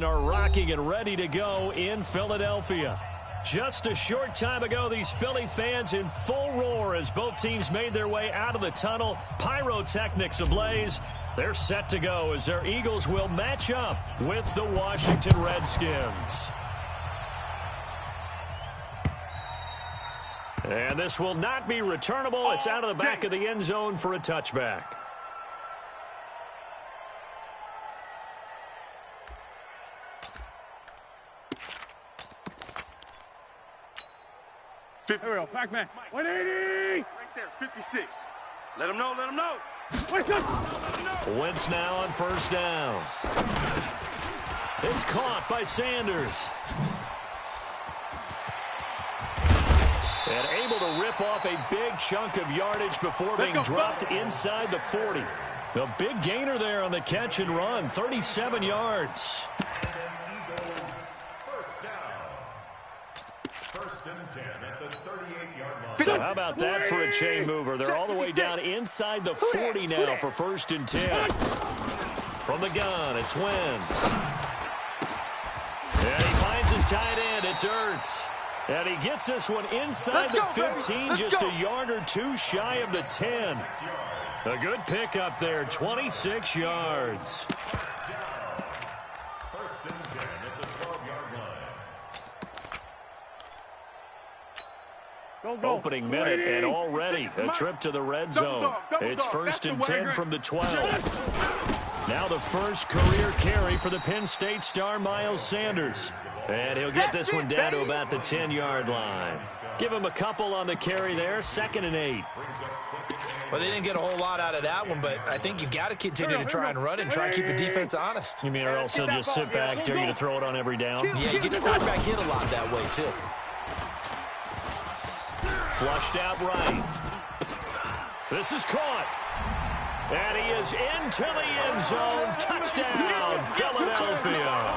Are rocking and ready to go in Philadelphia. Just a short time ago, these Philly fans in full roar as both teams made their way out of the tunnel. Pyrotechnics ablaze. They're set to go as their Eagles will match up with the Washington Redskins. And this will not be returnable. It's out of the back of the end zone for a touchback. Here we go, Pac-Man. 180! Right there, 56. Let him know, let him know. Wentz now on first down. It's caught by Sanders. And able to rip off a big chunk of yardage before being dropped inside the 40. The big gainer there on the catch and run, 37 yards. So how about that for a chain mover? They're all the way down inside the 40 now for 1st and 10. From the gun, it's Wentz. And he finds his tight end. It's Ertz. And he gets this one inside the 15, just a yard or two shy of the 10. A good pickup there, 26 yards. Opening minute and already a trip to the red zone. It's 1st and 10 from the 12. Now the first career carry for the Penn State star Miles Sanders. And he'll get this one down to about the 10-yard line. Give him a couple on the carry there, 2nd and 8. Well, they didn't get a whole lot out of that one, but I think you got to continue to try and run and try and keep the defense honest. You mean or else he'll just sit back, dare you to throw it on every down? Yeah, you get the quarterback hit a lot that way, too. Flushed out right. This is caught. And he is into the end zone. Touchdown, Philadelphia.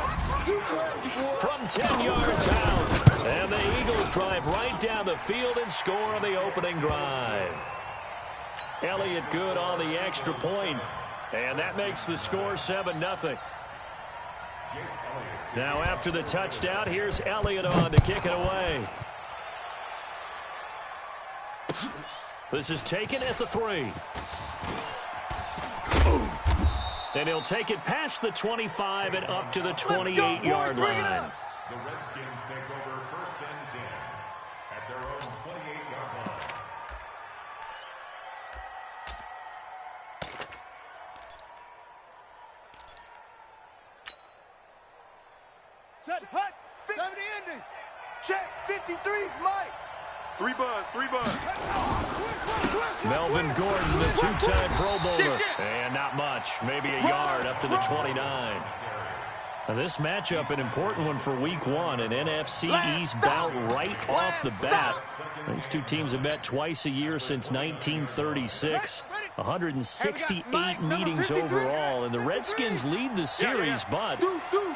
From 10 yards out. And the Eagles drive right down the field and score on the opening drive. Elliott good on the extra point. And that makes the score 7-0. Now after the touchdown, here's Elliott on to kick it away. This is taken at the 3. And he'll take it past the 25 and up to the 28-yard line. The Redskins take over 1st and 10 at their own 28-yard line. Set, hut, 70 ending. Check, 53's Mike. 3 buzz, 3 buzz. Melvin Gordon, the 2-time Pro Bowler. And not much, maybe a yard up to the 29. Now this matchup, an important one for Week 1, an NFC East bout right off the bat. These two teams have met twice a year since 1936. 168 meetings overall, and the Redskins lead the series, but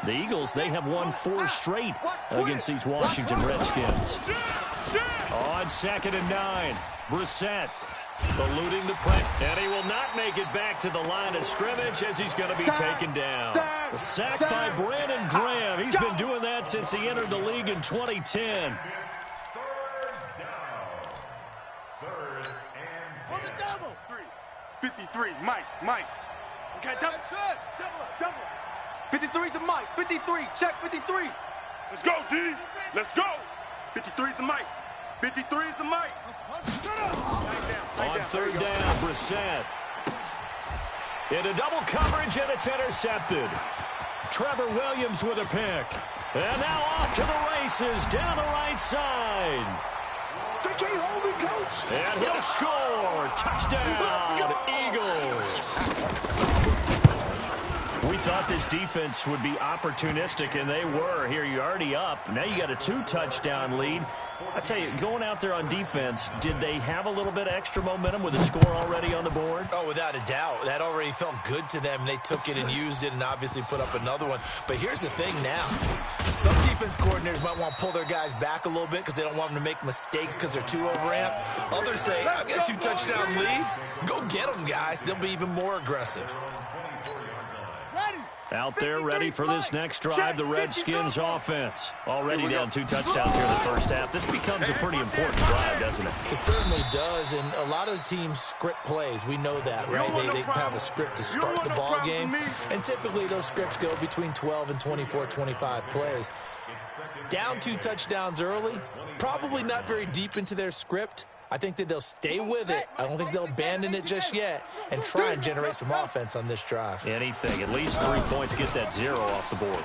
the Eagles, they have won 4 straight against these Washington Redskins. On 2nd and 9, Brissett eluding the press, and he will not make it back to the line of scrimmage as he's going to be taken down. The sack by Brandon Graham. He's been doing that since he entered the league in 2010. 3rd and 10. On the double. 53, Mike. Okay, double. Double. 53's the Mike. 53, check 53. Let's go, D. Let's go. 53's the Mike. 53's the Mike. On 3rd down, Brissett. Into double coverage, and it's intercepted. Trevor Williams with a pick. And now off to the races down the right side. They can't hold me, coach. And he'll score. Touchdown, Eagles. We thought this defense would be opportunistic, and they were. Here, you're already up. Now you got a 2-touchdown lead. I tell you, going out there on defense, did they have a little bit of extra momentum with a score already on the board? Oh, without a doubt. That already felt good to them. They took it and used it and obviously put up another one. But here's the thing now. Some defense coordinators might want to pull their guys back a little bit because they don't want them to make mistakes because they're too overamped. Others say, I've got a 2-touchdown lead. Go get them, guys. They'll be even more aggressive. Out there ready for this next drive, the Redskins offense. Already down 2 touchdowns here in the first half. This becomes a pretty important drive, doesn't it? It certainly does, and a lot of the teams script plays. We know that, right? They have a script to start the ball game, and typically those scripts go between 12 and 24, 25 plays. Down 2 touchdowns early, probably not very deep into their script. I think that they'll stay with it. I don't think they'll abandon it just yet and try and generate some offense on this drive. Anything, at least 3 points, get that 0 off the board.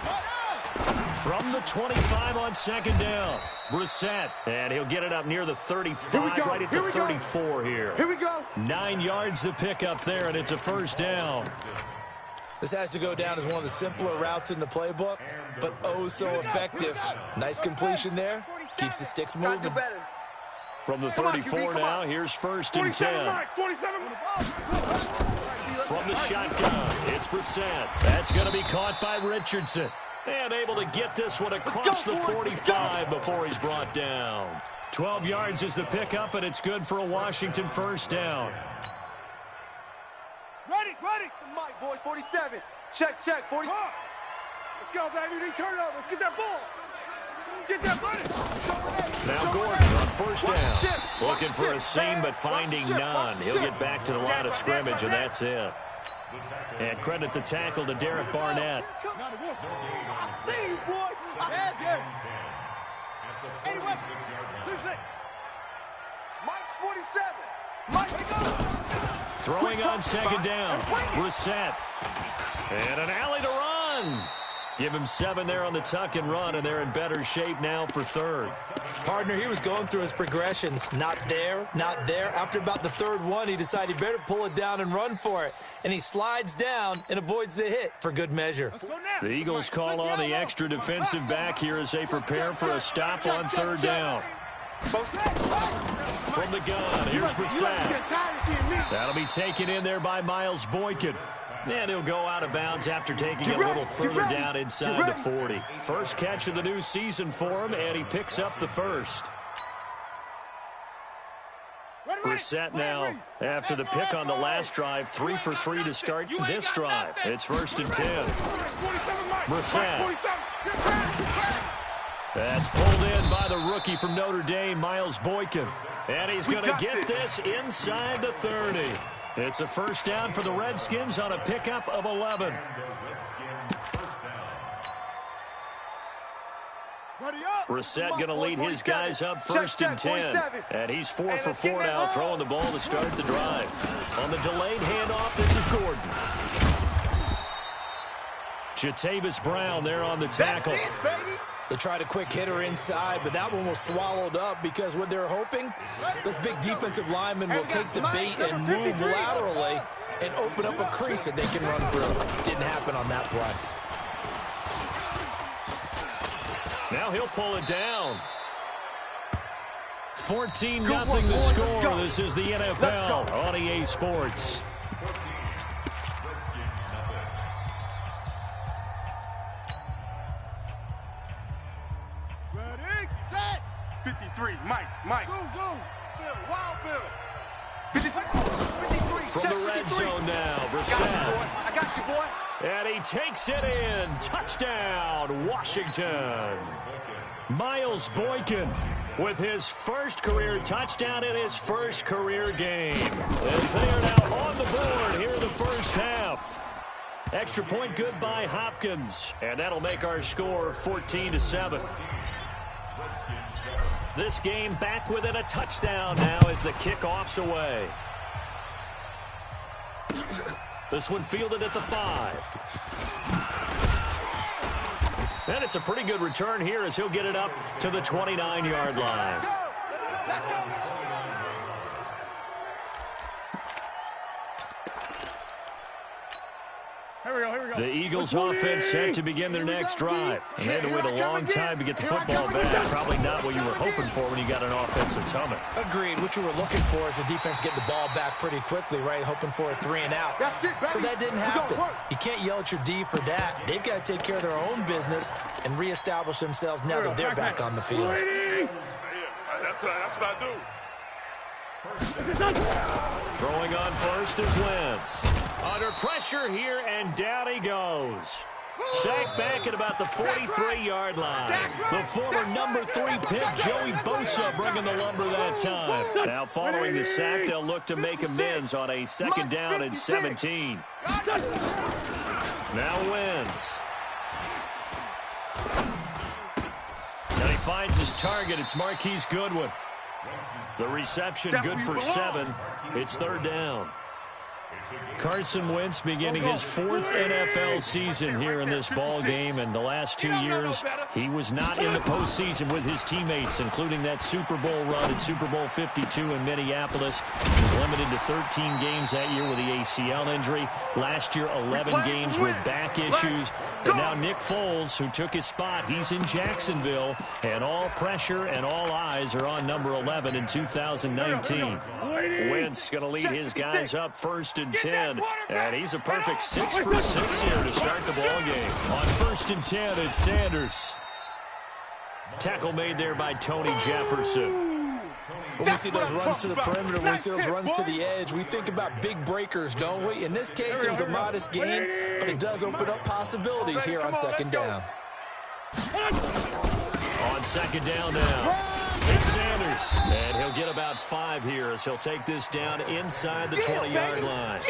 From the 25 on second down, Brissett, and he'll get it up near the 35, right at the 34 here. Here we go. 9 yards to pick up there, and it's a first down. This has to go down as one of the simpler routes in the playbook, but oh so effective. Nice completion there. Keeps the sticks moving. From the 34 now, here's first and 10. From the shotgun, it's Brissett. That's going to be caught by Richardson. And able to get this one across the 45 before he's brought down. 12 yards is the pickup, and it's good for a Washington first down. Ready. Mike, boy, 47. Check, 40. Let's go, baby. We turn over. Let's get that ball. Let's get that money. Now Gordon on first down. Looking for a seam, but finding none. He'll get back to the line of scrimmage, and that's it. And credit the tackle to Derek Barnett. I see you, boy. Anyway, 2-6. Mike's 47. Mike, throwing on second down. Brissett. And an alley to run. Give him 7 there on the tuck and run, and they're in better shape now for third. Partner, he was going through his progressions. Not there, not there. After about the third one, he decided he better pull it down and run for it. And he slides down and avoids the hit for good measure. The Eagles call on the extra defensive back here as they prepare for a stop on third down. From the gun, here's Brissett. That'll be taken in there by Miles Boykin. And he'll go out of bounds after taking it a little further down inside the 40. First catch of the new season for him, and he picks up the first. Brissett now, after the pick on the last drive, 3 for 3 to start this drive. It's first and 10. Brissett. That's pulled in by the rookie from Notre Dame, Miles Boykin. And he's going to get this inside the 30. It's a first down for the Redskins on a pickup of 11. Brissett going to lead his guys up first and 10. And he's 4 for 4 now, throwing the ball to start the drive. On the delayed handoff, this is Gordon. Jatavis Brown there on the tackle. They tried a quick hitter inside, but that one was swallowed up because what they're hoping, this big defensive lineman will take the bait and move laterally and open up a crease that they can run through. Didn't happen on that play. Now he'll pull it down. 14-0 the score. This is the NFL on EA Sports. Ready, set. 53, Mike. Zoom. Wild Bill. 53. From the red zone now, Brissett. I got you, boy. And he takes it in. Touchdown, Washington. Miles Boykin with his first career touchdown in his first career game. As they are now on the board here in the first half. Extra point good by Hopkins. And that'll make our score 14-7. This game back within a touchdown now as the kickoff's away. This one fielded at the 5. And it's a pretty good return here as he'll get it up to the 29-yard line. Let's go. Here we go. The Eagles offense set to begin their next drive. And they had to wait a long time to get the football back. Probably not what you were hoping for when you got an offense that's humming. Agreed. What you were looking for is the defense getting the ball back pretty quickly, right? Hoping for a 3 and out. So that didn't happen. You can't yell at your D for that. They've got to take care of their own business and reestablish themselves now that they're back on the field. That's what I do. Throwing on first is Wentz. Under pressure here, and down he goes. Sacked back at about the 43-yard line. The former number 3 pick, Joey Bosa, bringing the lumber that time. Now following the sack, they'll look to make amends on a 2nd down and 17. Now Wentz. And he finds his target. It's Marquise Goodwin. The reception good for 7. It's 3rd down. Carson Wentz beginning his 4th NFL season here in this ball game, and the last 2 years he was not in the postseason with his teammates, including that Super Bowl run at Super Bowl 52 in Minneapolis. He was limited to 13 games that year with the ACL injury. Last year, 11 games with back issues. And now Nick Foles, who took his spot, he's in Jacksonville, and all pressure and all eyes are on number 11 in 2019. Wentz going to lead his guys up 1st and 10, and he's a perfect 6 for 6 here to start the ball game. On 1st and 10, it's Sanders. Tackle made there by Tony Jefferson. When we see those runs to the perimeter, when we see those runs to the edge, we think about big breakers, don't we? In this case, it was a modest gain, but it does open up possibilities here on 2nd down. On 2nd down now, it's Sanders, and he'll get about 5 here as he'll take this down inside the 20-yard line.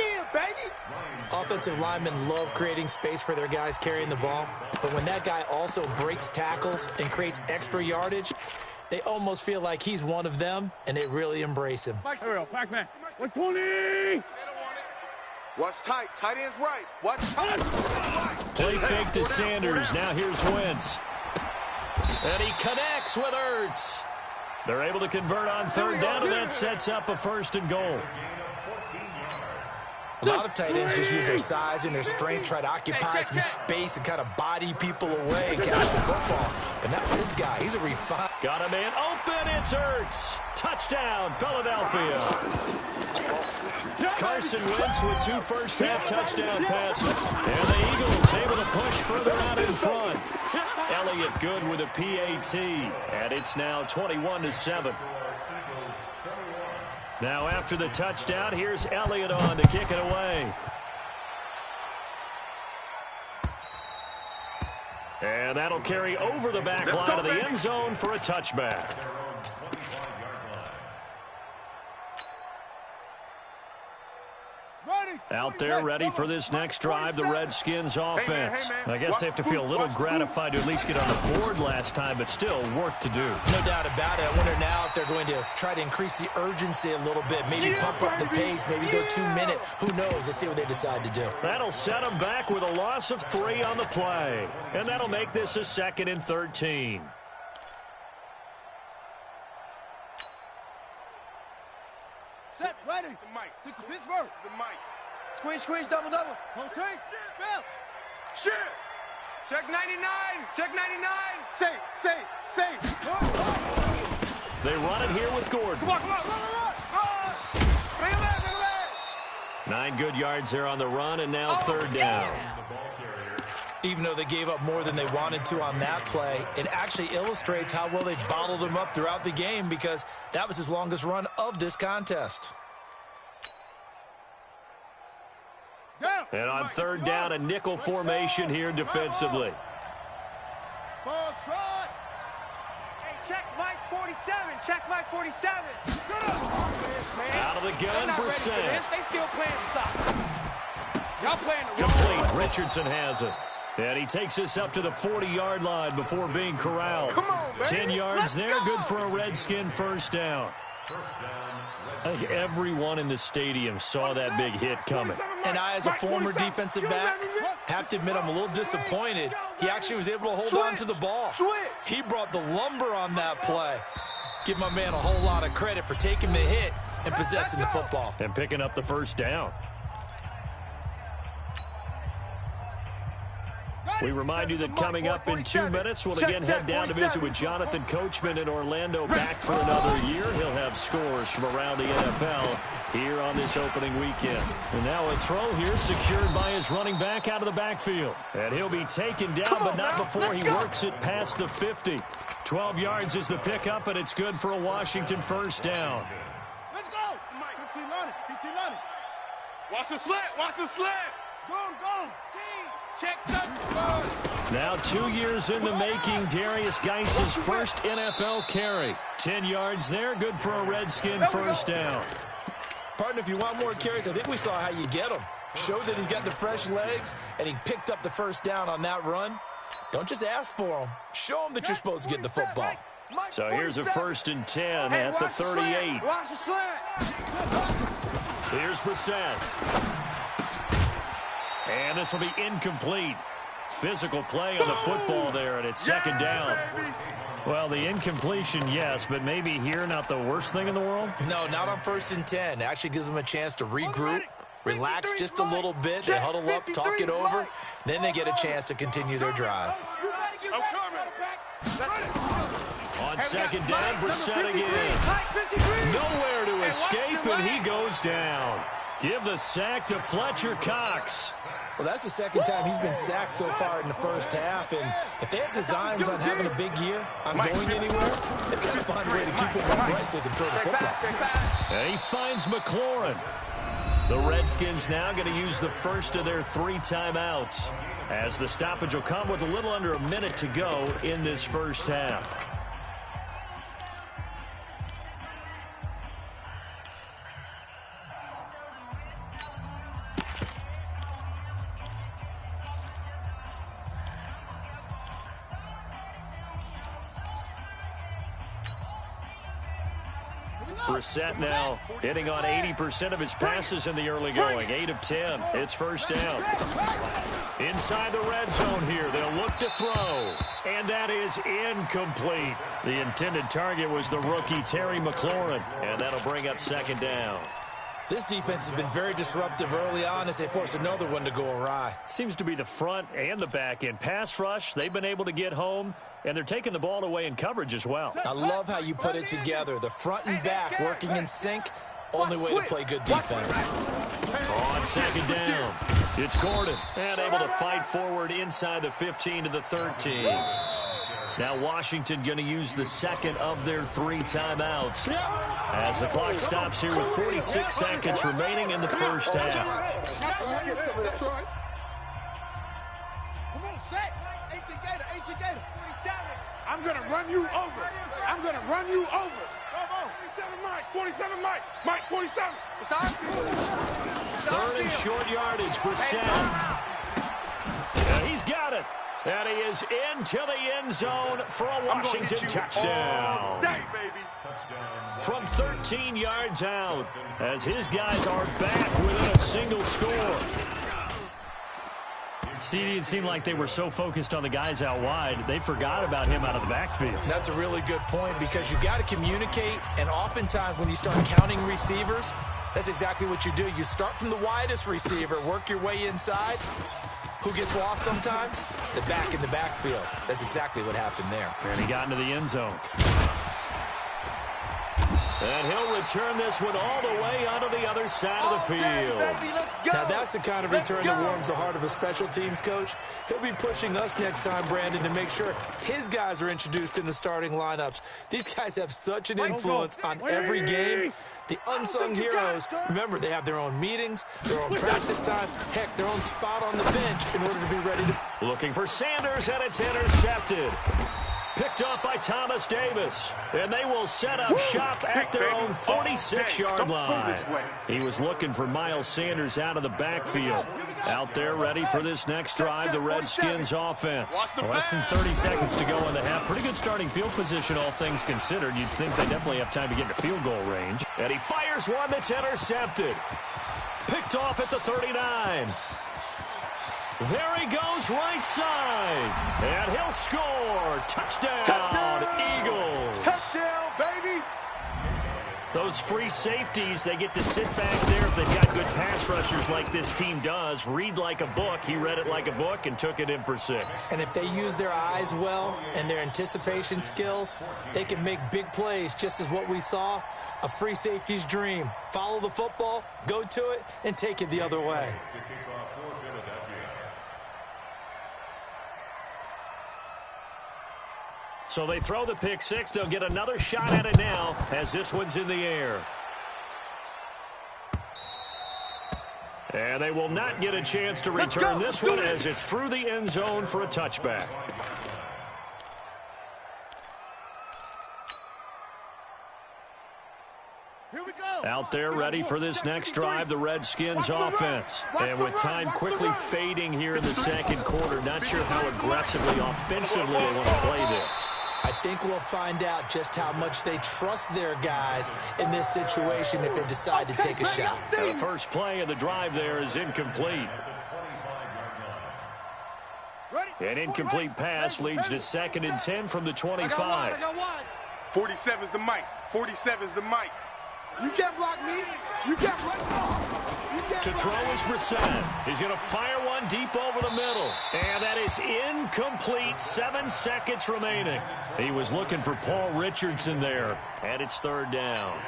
Offensive linemen love creating space for their guys carrying the ball, but when that guy also breaks tackles and creates extra yardage, they almost feel like he's one of them, and they really embrace him. Pac-Man, 120! Watch tight. Tight end's right. Watch tight. Play fake to Sanders. Now here's Wentz. And he connects with Ertz. They're able to convert on 3rd down, and that sets up a 1st and goal. A lot of tight ends just use their size and their strength, try to occupy some space and kind of body people away and catch the football. But not this guy. He's a refined. Got a man open. It's Ertz. Touchdown, Philadelphia. Carson Wentz with 2 first-half touchdown passes. And the Eagles able to push further out in front. Elliott good with a PAT. And it's now 21-7. Now after the touchdown, here's Elliott on to kick it away. And that'll carry over the back line of the end zone for a touchback. Out there ready for this next drive, the Redskins offense. I guess they have to feel a little gratified to at least get on the board last time, but still work to do. No doubt about it. I wonder now if they're going to try to increase the urgency a little bit, maybe pump up the pace, maybe go 2-minute. Who knows? Let's see what they decide to do. That'll set them back with a loss of 3 on the play. And that'll make this a 2nd and 13. Set, ready. The mic. 6 to Pittsburgh. The mic. Squeeze, double. Hold tight. Spell. Shit. Check 99. Check 99. Say. They run it here with Gordon. Come on. Bring him back. 9 good yards there on the run, and now 3rd down. Even though they gave up more than they wanted to on that play, it actually illustrates how well they bottled him up throughout the game because that was his longest run of this contest. And on 3rd down, a nickel formation here defensively. Ball trot. Hey, check Mike 47. Check Mike 47. Out of the gun, Brissett. They still playing soccer. Y'all playing the Complete. Richardson has it. And he takes us up to the 40-yard line before being corralled. Come on, baby. 10 yards Let's there, go. good for a Redskin 1st down. I think everyone in the stadium saw that big hit coming. And I, as a former defensive back, have to admit I'm a little disappointed. He actually was able to hold on to the ball. He brought the lumber on that play. Give my man a whole lot of credit for taking the hit and possessing the football. And picking up the 1st down. We remind you that coming up in 2 minutes, we'll again head down to visit with Jonathan Coachman in Orlando, back for another year. He'll have scores from around the NFL here on this opening weekend. And now a throw here secured by his running back out of the backfield. And he'll be taken down, but not before he works it past the 50. 12 yards is the pickup, and it's good for a Washington 1st down. Let's go. 15 on it. Watch the slant. Go. Now 2 years in the making, Darius Geis's first NFL carry. 10 yards there, good for a Redskin first down. Partner, if you want more carries, I think we saw how you get them. Showed that he's got the fresh legs, and he picked up the first down on that run. Don't just ask for them. Show them that you're supposed to get the football. So here's a 1st and 10 at the 38. Watch the slant. Here's Brissett. And this will be incomplete. Physical play on the football there, and it's 2nd down. Well, the incompletion, yes, but maybe here not the worst thing in the world? No, not on 1st and 10. It actually gives them a chance to regroup, relax just a little bit. They huddle up, talk it over. Then they get a chance to continue their drive. On 2nd down, Brissett again. Nowhere to escape, and he goes down. Give the sack to Fletcher Cox. Well, that's the 2nd time he's been sacked so far in the first half, and if they have designs on having a big year, on going anywhere, they've got to find a way to keep it right so they can throw the football. And he finds McLaurin. The Redskins now going to use the first of their 3 timeouts, as the stoppage will come with a little under a minute to go in this first half. Brissett now hitting on 80% of his passes in the early going. 8 of 10. It's first down. Inside the red zone here. They'll look to throw. And that is incomplete. The intended target was the rookie Terry McLaurin. And that'll bring up 2nd down. This defense has been very disruptive early on as they force another one to go awry. Seems to be the front and the back end. Pass rush, they've been able to get home, and they're taking the ball away in coverage as well. I love how you put it together. The front and back working in sync. Only way to play good defense. On 2nd down, it's Gordon, and able to fight forward inside the 15 to the 13. Now Washington going to use the 2nd of their 3 timeouts as the clock stops here with 46 seconds remaining in the first half. Come on, set. 18 Gator. I'm going to run you over. I'm going to run you over. Come on. 47 Mike. Mike, 47. It's on. 3rd and short yardage, Brissett. And he's got it. And he is into the end zone for a Washington touchdown. Day, baby. From 13 yards out, as his guys are back within a single score. CD, it seemed like they were so focused on the guys out wide, they forgot about him out of the backfield. That's a really good point because you've got to communicate, and oftentimes when you start counting receivers, that's exactly what you do. You start from the widest receiver, work your way inside. Who gets lost sometimes? The back in the backfield. That's exactly what happened there. And he got into the end zone. And he'll return this one all the way onto the other side of the field. Now that's the kind of return that warms the heart of a special teams coach. He'll be pushing us next time, Brandon, to make sure his guys are introduced in the starting lineups. These guys have such an influence on every game. The unsung heroes, remember, they have their own meetings, their own practice time, heck, their own spot on the bench in order to be ready to... Looking for Sanders, and it's intercepted. Picked off by Thomas Davis. And they will set up shop at their own 46-yard line. He was looking for Miles Sanders out of the backfield. Out there ready for this next drive, the Redskins offense. Less than 30 seconds to go in the half. Pretty good starting field position, all things considered. You'd think they definitely have time to get into field goal range. And he fires one that's intercepted. Picked off at the 39. There he goes, right side. And he'll score. Touchdown, Eagles. Touchdown, baby. Those free safeties, they get to sit back there if they've got good pass rushers like this team does. Read like a book. He read it like a book and took it in for 6. And if they use their eyes well and their anticipation skills, they can make big plays, just as what we saw. A free safety's dream. Follow the football, go to it, and take it the other way. So they throw the pick 6. They'll get another shot at it now as this one's in the air. And they will not get a chance to return this one as it's through the end zone for a touchback. Out there ready for this next drive, the Redskins offense. And with time quickly fading here in the second quarter, not sure how aggressively, offensively they want to play this. I think we'll find out just how much they trust their guys in this situation if they decide to take a shot. The first play of the drive there is incomplete. An incomplete pass leads to 2nd and 10 from the 25. 47's the mic. 47's the mic. You can't block me. You can't block me. To throw is Brissett. He's going to fire one deep over the middle. And that is incomplete. 7 seconds remaining. He was looking for Paul Richardson there. And it's 3rd down.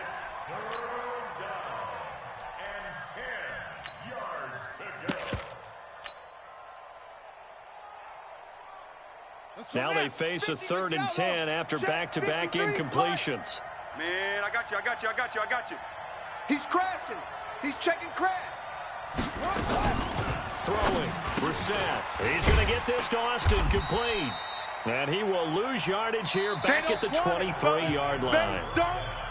Now they face a 3rd and 10 after back-to-back incompletions. Man, I got you. He's crashing. He's checking crash. Throwing. Brissett. He's going to get this to Austin complete. And he will lose yardage here back at the 23-yard line.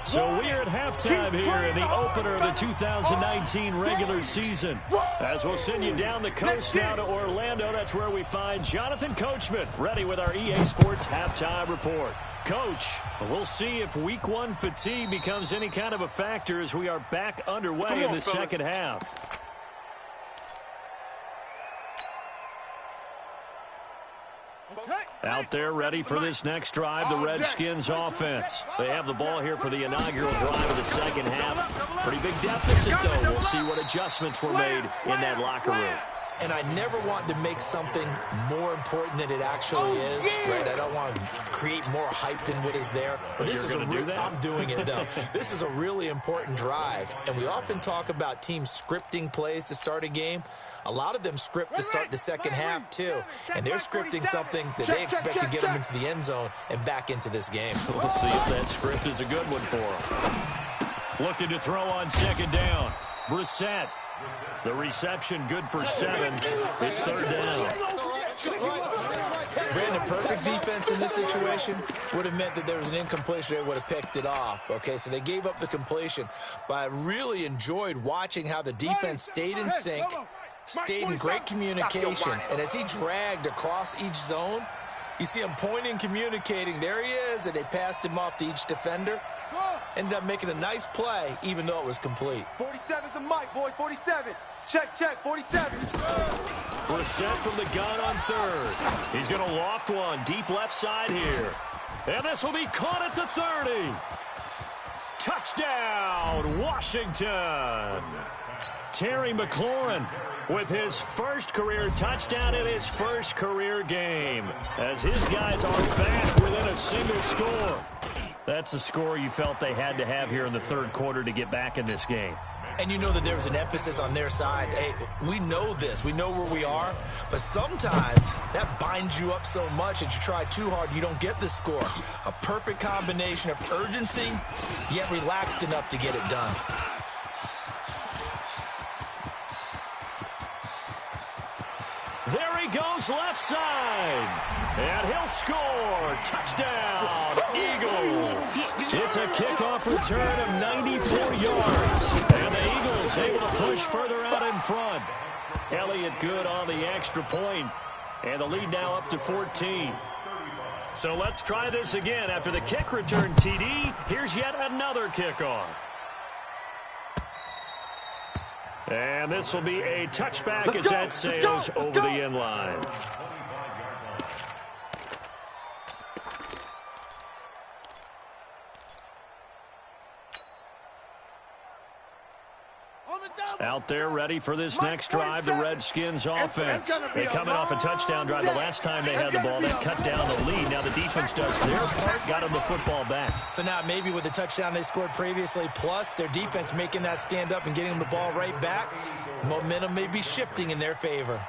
So we're at halftime here in the opener of the 2019 regular season. As we'll send you down the coast now to Orlando, that's where we find Jonathan Coachman ready with our EA Sports Halftime Report. Coach, we'll see if Week 1 fatigue becomes any kind of a factor as we are back underway in the second half. Out there ready for this next drive, the Redskins offense. They have the ball here for the inaugural drive of the second half. Pretty big deficit, though. We'll see what adjustments were made in that locker room. And I never want to make something more important than it actually is, right? I don't want to create more hype than what is there. But this is I'm doing it, though. This is a really important drive. And we often talk about teams scripting plays to start a game. A lot of them script to start the second half, too. And they're scripting something that they expect to get them into the end zone and back into this game. We'll see if that script is a good one for them. Looking to throw on 2nd down. Brissett. The reception good for 7. It's 3rd down. Brandon, perfect defense in this situation would have meant that there was an incompletion. They would have picked it off. Okay, so they gave up the completion. But I really enjoyed watching how the defense stayed in sync, stayed in great communication. And as he dragged across each zone, you see him pointing, communicating. There he is, and they passed him off to each defender. Ended up making a nice play, even though it was complete. 47's the mic, boys. 47. Check, 47. Brissett from the gun on 3rd. He's going to loft one deep left side here. And this will be caught at the 30. Touchdown, Washington. Terry McLaurin with his first career touchdown in his first career game, as his guys are back within a single score. That's a score you felt they had to have here in the 3rd quarter to get back in this game. And you know that there was an emphasis on their side. Hey, we know this. We know where we are. But sometimes that binds you up so much that you try too hard, you don't get the score. A perfect combination of urgency, yet relaxed enough to get it done. There he goes left side. And he'll score. Touchdown, Eagles. It's a kickoff return of 94 yards. And the Eagles able to push further out in front. Elliott good on the extra point. And the lead now up to 14. So let's try this again. After the kick return TD, here's yet another kickoff. And this will be a touchback as that sails over the end line. Out there ready for this next drive, the Redskins offense. They coming off a touchdown drive. The last time they had the ball, they cut down the lead. Now the defense does their part, got them the football back. So now maybe with the touchdown they scored previously, plus their defense making that stand up and getting them the ball right back, momentum may be shifting in their favor.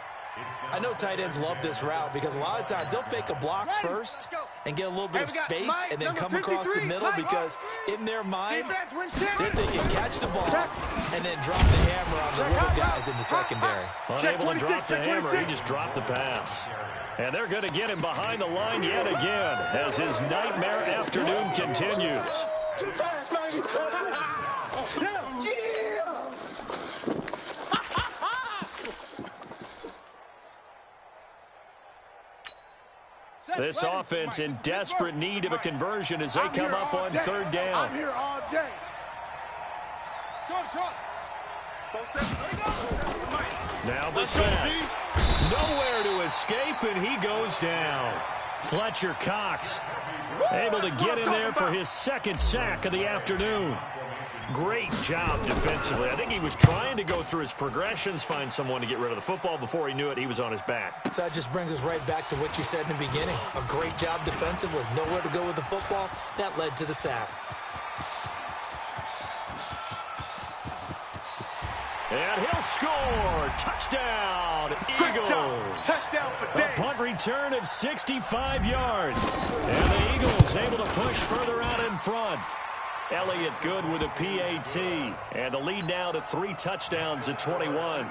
I know tight ends love this route because a lot of times they'll fake a block first and get a little bit of space and then come across the middle because in their mind, they're thinking catch the ball and then drop the hammer on the little guys in the secondary. Unable to drop the hammer, he just dropped the pass. And they're going to get him behind the line yet again as his nightmare afternoon continues. This offense in desperate need of a conversion as they come up on third down. I'm here all day. Now Brissett. Nowhere to escape, and he goes down. Fletcher Cox able to get in there for his second sack of the afternoon. Great job defensively. I think he was trying to go through his progressions, find someone to get rid of the football. Before he knew it, he was on his back. So that just brings us right back to what you said in the beginning. A great job defensively. Nowhere to go with the football. That led to the sack. And he'll score. Touchdown, Eagles. Touchdown for A punt return of 65 yards. And the Eagles able to push further out in front. Elliott good with a PAT. And the lead now to 3 touchdowns at 21.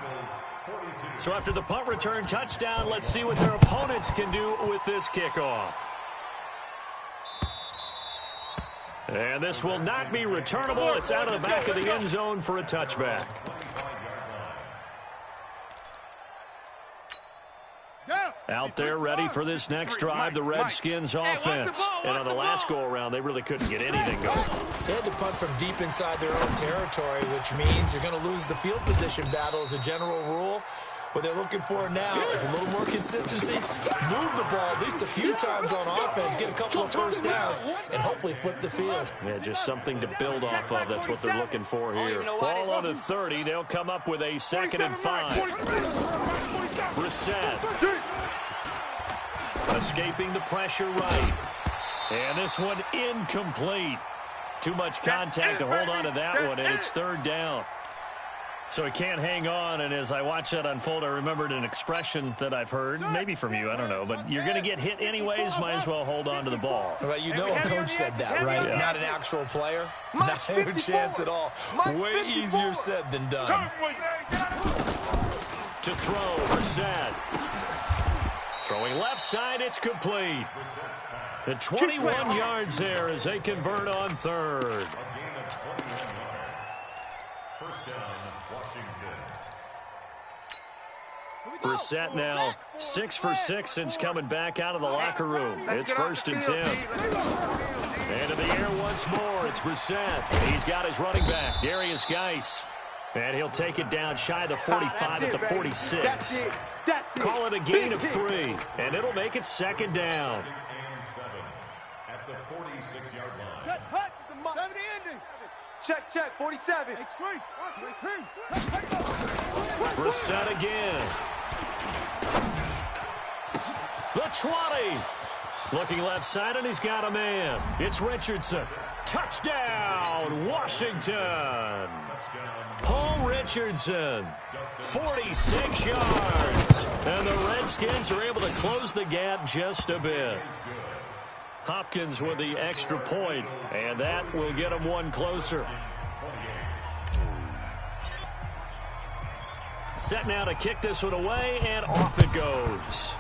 So after the punt return touchdown, let's see what their opponents can do with this kickoff. And this will not be returnable. It's out of the back of the end zone for a touchback. Out there ready for this next drive, the Redskins offense. And on the last go-around, they really couldn't get anything going. They had to punt from deep inside their own territory, which means you're going to lose the field position battle as a general rule. What they're looking for now is a little more consistency, move the ball at least a few times on offense, get a couple of first downs, and hopefully flip the field. Yeah, just something to build off of. That's what they're looking for here. Ball on the 30. They'll come up with a 2nd and 5. Brissett. Escaping the pressure right. And this one incomplete. Too much contact to hold on to that one, and it's 3rd down. So he can't hang on, and as I watch that unfold, I remembered an expression that I've heard, maybe from you, I don't know, but you're going to get hit anyways, might as well hold on to the ball. Well, you know a coach said that, right? Yeah. Not an actual player. Not a chance at all. Way easier said than done. To throw, Brissett. Throwing left side, it's complete. The 21 yards there as they convert on 3rd. Brissett now 6 for 6 since coming back out of the locker room. It's 1st and 10. And in the air once more, it's Brissett. He's got his running back, Darius Geis. And he'll take it down shy of the 45 at the 46. Call it a gain of 3, and it'll make it 2nd down. At the 46-yard line. Set, hut, 70 ending. Check, 47. Brissett again. The 20. Looking left side, and he's got a man. It's Richardson. Touchdown, Washington. Paul Richardson, 46 yards. And the Redskins are able to close the gap just a bit. Hopkins with the extra point, and that will get them one closer. Set now to kick this one away, and off it goes.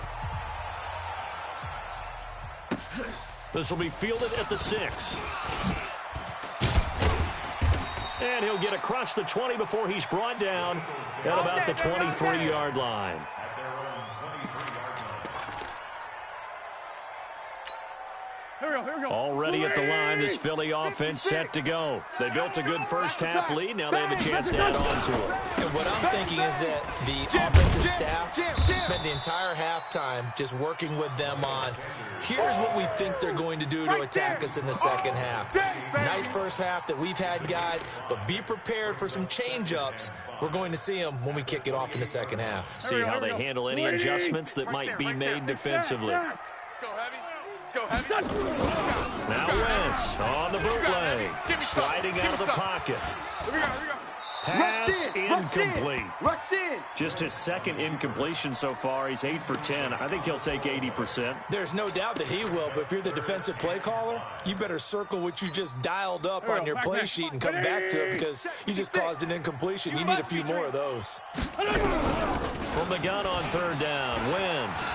This will be fielded at the 6. And he'll get across the 20 before he's brought down at about the 23-yard line. Here we go. Already at the line, this Philly offense set to go. They built a good first-half lead. Now they have a chance to add on to it. And what I'm thinking is that the offensive staff spent the entire halftime just working with them on, here's what we think they're going to do to attack us in the second half. Nice first half that we've had, guys, but be prepared for some change-ups. We're going to see them when we kick it off in the second half. See how they handle any adjustments that might be made defensively. Let's go heavy. Now Wentz on the bootleg, sliding out of the pocket. Pass incomplete. Rush in. Just his second incompletion so far. He's 8 for 10. I think he'll take 80%. There's no doubt that he will, but if you're the defensive play caller, you better circle what you just dialed up on your play sheet and come back to it because you just caused an incompletion. You need a few more of those. From the gun on third down, Wentz.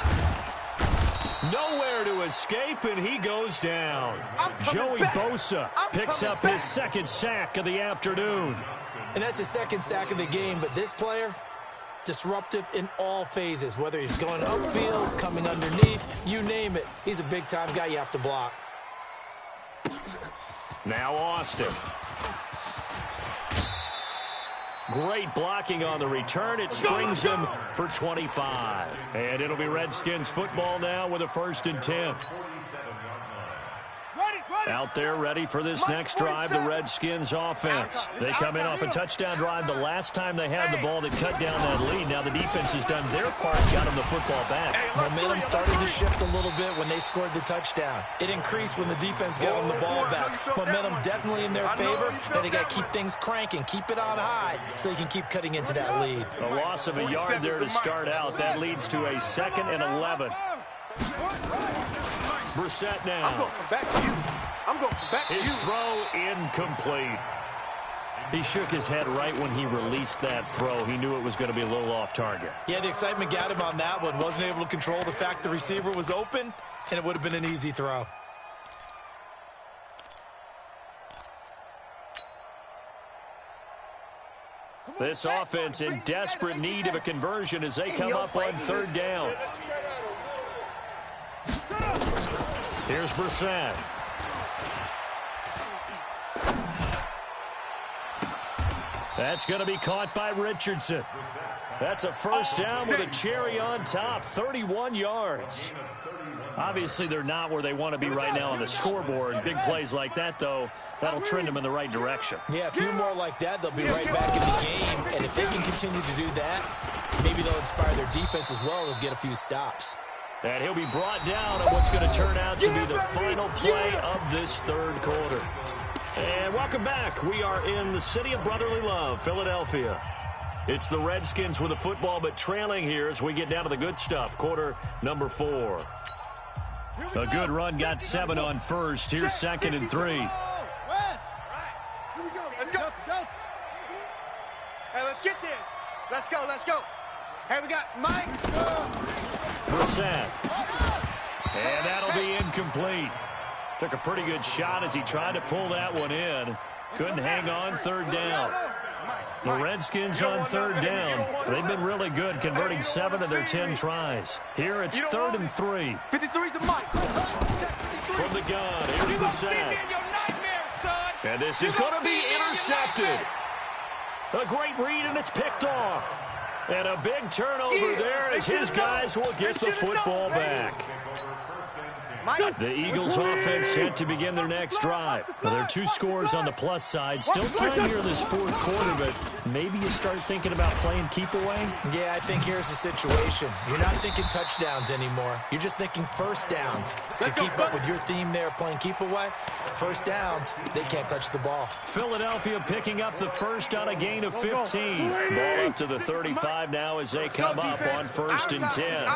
Nowhere to escape, and he goes down. Joey Bosa picks up his second sack of the afternoon. And that's his second sack of the game, but this player, disruptive in all phases, whether he's going upfield, coming underneath, you name it. He's a big-time guy you have to block. Now Austin. Great blocking on the return. It springs him for 25. And it'll be Redskins football now with a 1st and 10. Out there ready for this next drive, the Redskins offense. They come in off a touchdown drive the last time they had the ball that cut down that lead. Now the defense has done their part, got them the football back. Momentum started to shift a little bit when they scored the touchdown. It increased when the defense got them the ball back. Momentum definitely in their favor, and they got to keep things cranking, keep it on high so they can keep cutting into that lead. A loss of a yard there to start out. That leads to a 2nd and 11. Brissett now. I'm going back to you. I'm going back to you. His throw incomplete. He shook his head right when he released that throw. He knew it was going to be a little off target. Yeah, the excitement got him on that one. Wasn't able to control the fact the receiver was open, and it would have been an easy throw. This offense in desperate need of a conversion as they come up on third down. Here's Brissett. That's going to be caught by Richardson. That's a first down with a cherry on top, 31 yards. Obviously, they're not where they want to be right now on the scoreboard. Big plays like that, though, that'll trend them in the right direction. Yeah, a few more like that, they'll be right back in the game. And if they can continue to do that, maybe they'll inspire their defense as well. They'll get a few stops. And he'll be brought down on what's going to turn out to be the final play of this third quarter. And welcome back. We are in the city of brotherly love, Philadelphia. It's the Redskins with the football, but trailing here as we get down to the good stuff. Quarter number 4. A good run, got 7 on first. Here's 2nd and 3. Let's go. Hey, let's get this. Let's go. Hey, we got Mike. Brissett. And that'll be incomplete. Took a pretty good shot as he tried to pull that one in. Couldn't hang on third down. The Redskins on third down. They've been really good, converting 7 of their 10 tries. Here it's 3rd and 3. 53's the Mike. From the gun, here's Brissett. And this is going to be intercepted. A great read, and it's picked off. And a big turnover there as his guys will get the football back. The Eagles offense set to begin their next drive. Well, there are 2 scores on the plus side. Still time here in this fourth quarter, but maybe you start thinking about playing keep away? Yeah, I think here's the situation. You're not thinking touchdowns anymore. You're just thinking first downs. To keep up with your theme there, playing keep away, first downs, they can't touch the ball. Philadelphia picking up the first on a gain of 15. Ball up to the 35 now as they come up on 1st and 10.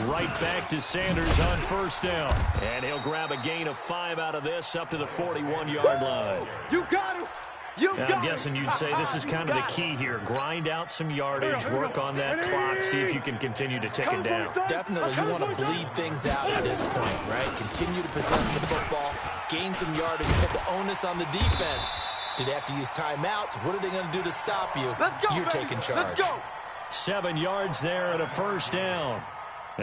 Right back to Sanders on first down. And he'll grab a gain of 5 out of this up to the 41-yard line. You got him. I'm guessing you'd say this is kind of the key here. Grind out some yardage, work on that clock, see if you can continue to tick it down. Definitely, you want to bleed things out at this point, right? Continue to possess the football, gain some yardage, put the onus on the defense. Do they have to use timeouts? What are they going to do to stop you? You're taking charge. 7 yards there and a first down.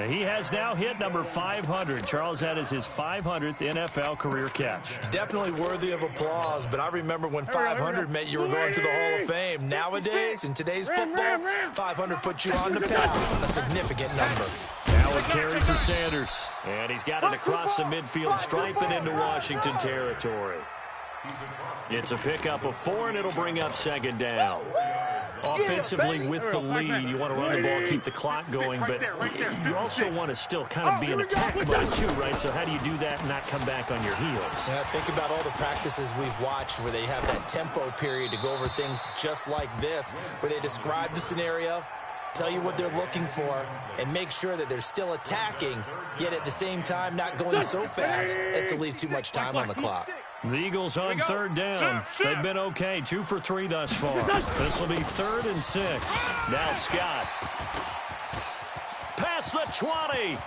He has now hit number 500. Charles, that is his 500th NFL career catch. Definitely worthy of applause, but I remember when 500 meant you were going to the Hall of Fame. Nowadays, in today's football, 500 puts you on the path. A significant number. Now a carry for Sanders. And he's got it across the midfield stripe and into Washington territory. It's a pickup of 4, and it'll bring up 2nd down. Offensively with the lead, you want to run the ball, keep the clock going, but you also want to still kind of be in attack mode too, right? So how do you do that and not come back on your heels? Yeah, think about all the practices we've watched where they have that tempo period to go over things just like this, where they describe the scenario, tell you what they're looking for, and make sure that they're still attacking, yet at the same time not going so fast as to leave too much time on the clock. The Eagles on third down. They've been okay, 2 for 3 thus far. This will be 3rd and 6. Now Scott. Past the 20.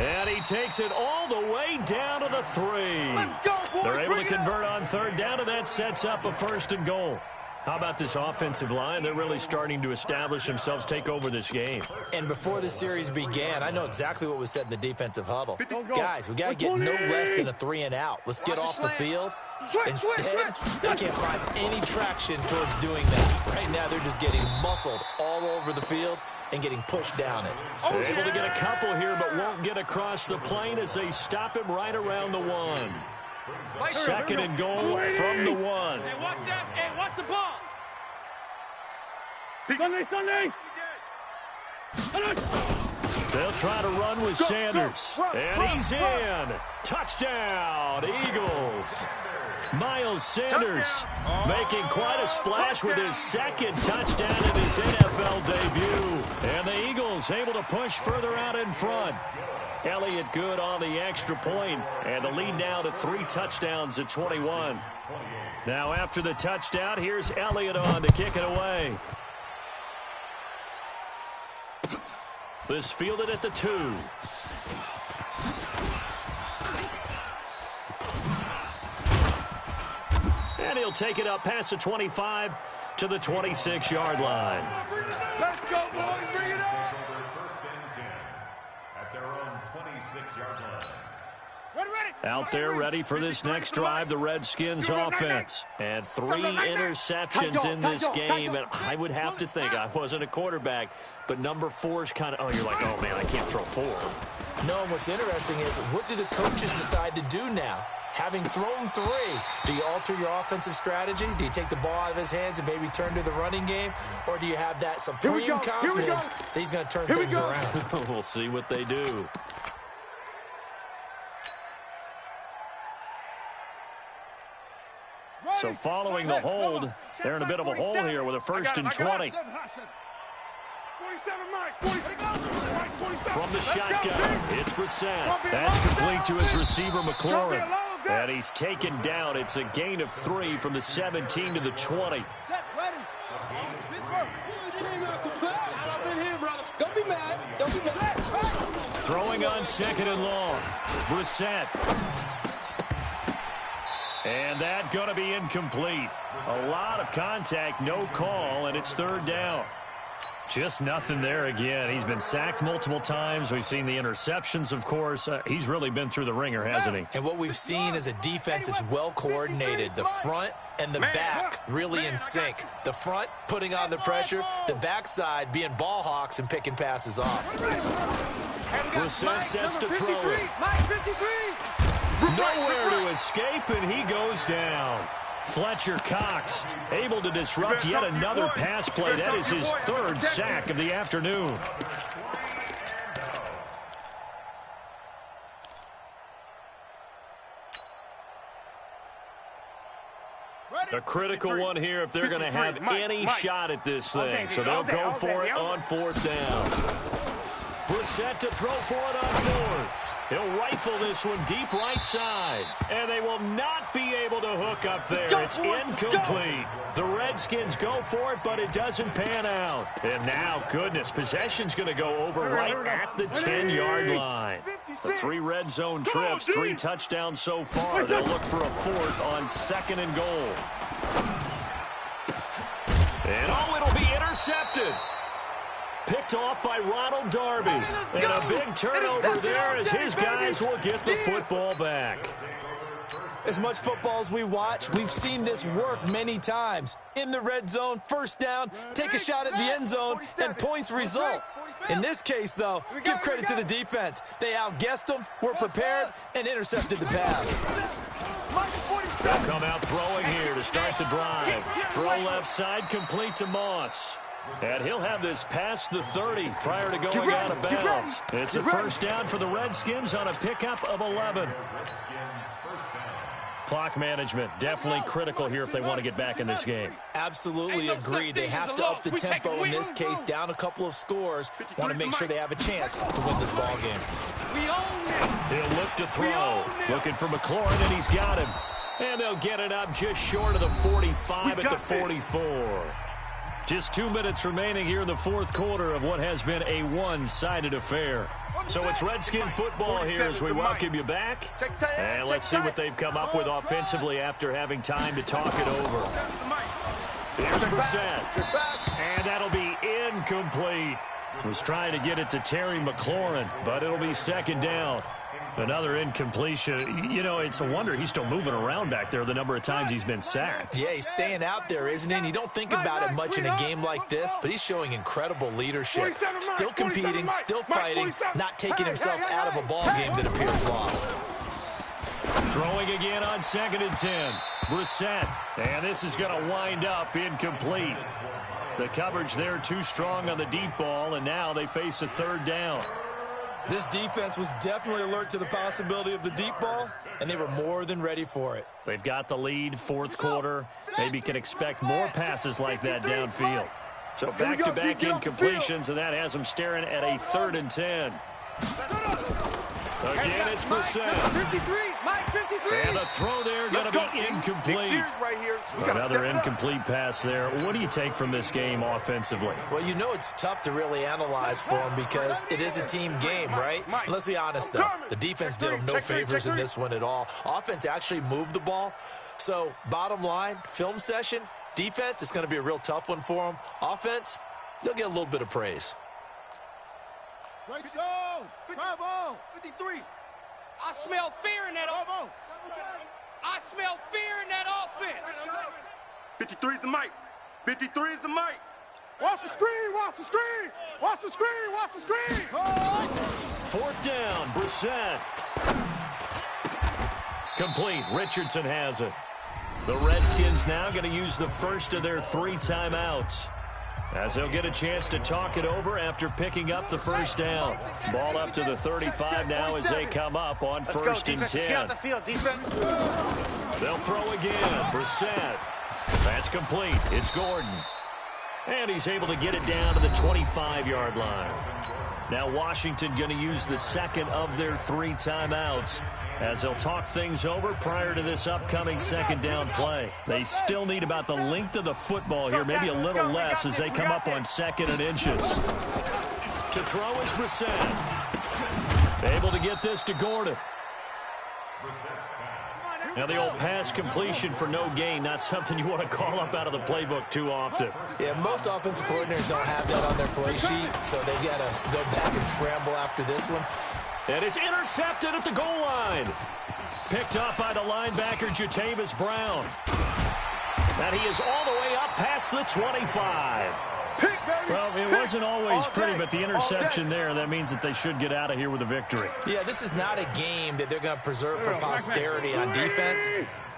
And he takes it all the way down to the 3. They're able to convert on third down, and that sets up a 1st and goal. How about this offensive line? They're really starting to establish themselves, take over this game. And before the series began, I know exactly what was said in the defensive huddle. Guys, we got to get no less than a 3 and out. Let's get off the field. Instead, they can't find any traction towards doing that. Right now, they're just getting muscled all over the field and getting pushed down it. They're able to get a couple here, but won't get across the plane as they stop him right around the 1. 2nd and goal from the 1. Hey, watch that. Hey, watch the ball. Sunday. They'll try to run with Sanders. And he's in. Touchdown, Eagles. Miles Sanders making quite a splash with his 2nd touchdown in his NFL debut. And the Eagles able to push further out in front. Elliott good on the extra point, and the lead now to 3 touchdowns at 21. Now after the touchdown, here's Elliott on to kick it away. This fielded at the 2. And he'll take it up past the 25 to the 26-yard line. Let's go, boys. Bring it up. Out there ready for this next drive, the Redskins offense. And 3 interceptions in this game. And I would have to think, I wasn't a quarterback, but number 4 is kind of, oh, you're like, oh, man, I can't throw 4. No, and what's interesting is, what do the coaches decide to do now? Having thrown 3, do you alter your offensive strategy? Do you take the ball out of his hands and maybe turn to the running game? Or do you have that supreme confidence that he's going to turn things around? We'll see what they do. So following the hold, they're in a bit of a hole here with a 1st and 20. From the shotgun, it's Brissett. That's complete to his receiver, McLaurin. And he's taken down. It's a gain of 3 from the 17 to the 20. Don't be mad. Don't be mad. Throwing on 2nd and long. Brissett. And that going to be incomplete. A lot of contact, no call, and it's 3rd down. Just nothing there again. He's been sacked multiple times. We've seen the interceptions, of course. He's really been through the ringer, hasn't he? And what we've seen is a defense that's well coordinated. The front and the back really in sync. The front putting on the pressure. The backside being ball hawks and picking passes off. Brissett sets to throw it. Nowhere to escape, and he goes down. Fletcher Cox able to disrupt yet another pass play. That is his 3rd sack of the afternoon. A critical one here if they're going to have any shot at this thing. So they'll go for it on 4th down. Brissett to throw for it on 4th. He'll rifle this one deep right side. And they will not be able to hook up there. It's incomplete. The Redskins go for it, but it doesn't pan out. And now, goodness, possession's going to go over right at the 10-yard line. The 3 red zone trips, 3 touchdowns so far. They'll look for a 4th on 2nd and goal. And it'll be intercepted. Picked off by Ronald Darby. And a big turnover there as his guys will get the football back. As much football as we watch, we've seen this work many times. In the red zone, 1st down, take a shot at the end zone, and points result. In this case, though, give credit to the defense. They outguessed them, were prepared, and intercepted the pass. They'll come out throwing here to start the drive. Throw left side, complete to Moss. And he'll have this past the 30 prior to going out of bounds. It's a first down for the Redskins on a pickup of 11. Clock management, definitely critical here if they want to get back in this game. Absolutely agreed. They have to up the tempo in this case, down a couple of scores. Want to make sure they have a chance to win this ball game. He'll look to throw. Looking for McLaurin, and he's got him. And they'll get it up just short of the 45 at the 44. Just 2 minutes remaining here in the fourth quarter of what has been a one-sided affair. So it's Redskin football here as we welcome you back. And let's see what they've come up with offensively after having time to talk it over. Here's Brissett. And that'll be incomplete. Was trying to get it to Terry McLaurin, but it'll be second down. Another incompletion. You know, it's a wonder he's still moving around back there the number of times he's been sacked. Yeah, he's staying out there, isn't he? And you don't think about it much in a game like this, but he's showing incredible leadership. Still competing, still fighting, not taking himself out of a ball game that appears lost. Throwing again on 2nd and 10. Brissett. And this is going to wind up incomplete. The coverage there too strong on the deep ball, and now they face a third down. This defense was definitely alert to the possibility of the deep ball, and they were more than ready for it. They've got the lead, fourth quarter. Maybe can expect more passes like that downfield. So back-to-back incompletions, and that has them staring at a 3rd and 10. Again, it's Brissett. 53, Mike, 53. And the throw there going to be incomplete. Another incomplete pass there. What do you take from this game offensively? Well, you know it's tough to really analyze for them because it is a team game, right? Let's be honest, though. The defense did them no favors in this one at all. Offense actually moved the ball. So, bottom line, film session, defense, it's going to be a real tough one for them. Offense, they'll get a little bit of praise. Right zone. Bravo. 53. I smell fear in that offense. I smell fear in that offense. 53 is the mic. 53 is the mic. Watch the screen. Watch the screen. Watch the screen. Watch the screen. Fourth down, Brissett. Complete. Richardson has it. The Redskins now going to use the first of their 3 timeouts, as they'll get a chance to talk it over after picking up the first down. Ball up to the 35 now as they come up on 1st and 10. Get out the field, defense. They'll throw again. Brissett. That's complete. It's Gordon. And he's able to get it down to the 25-yard line. Now Washington going to use the second of their 3 timeouts, as they'll talk things over prior to this upcoming second down play. They still need about the length of the football here, maybe a little less as they come up on 2nd and inches. To throw is Brissett. Able to get this to Gordon. Now the old pass completion for no gain, not something you want to call up out of the playbook too often. Yeah, most offensive coordinators don't have that on their play sheet, so they've got to go back and scramble after this one. And it's intercepted at the goal line. Picked up by the linebacker, Jatavis Brown. And he is all the way up past the 25. Well, it wasn't always pretty, but the interception there, that means that they should get out of here with a victory. Yeah, this is not a game that they're going to preserve for posterity on defense,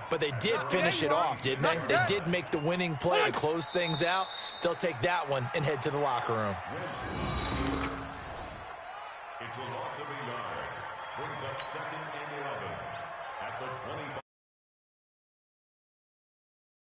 but they did finish it off, didn't they? They did make the winning play to close things out. They'll take that one and head to the locker room. It's a loss of a yard. Brings up 2nd and 11 at the 25.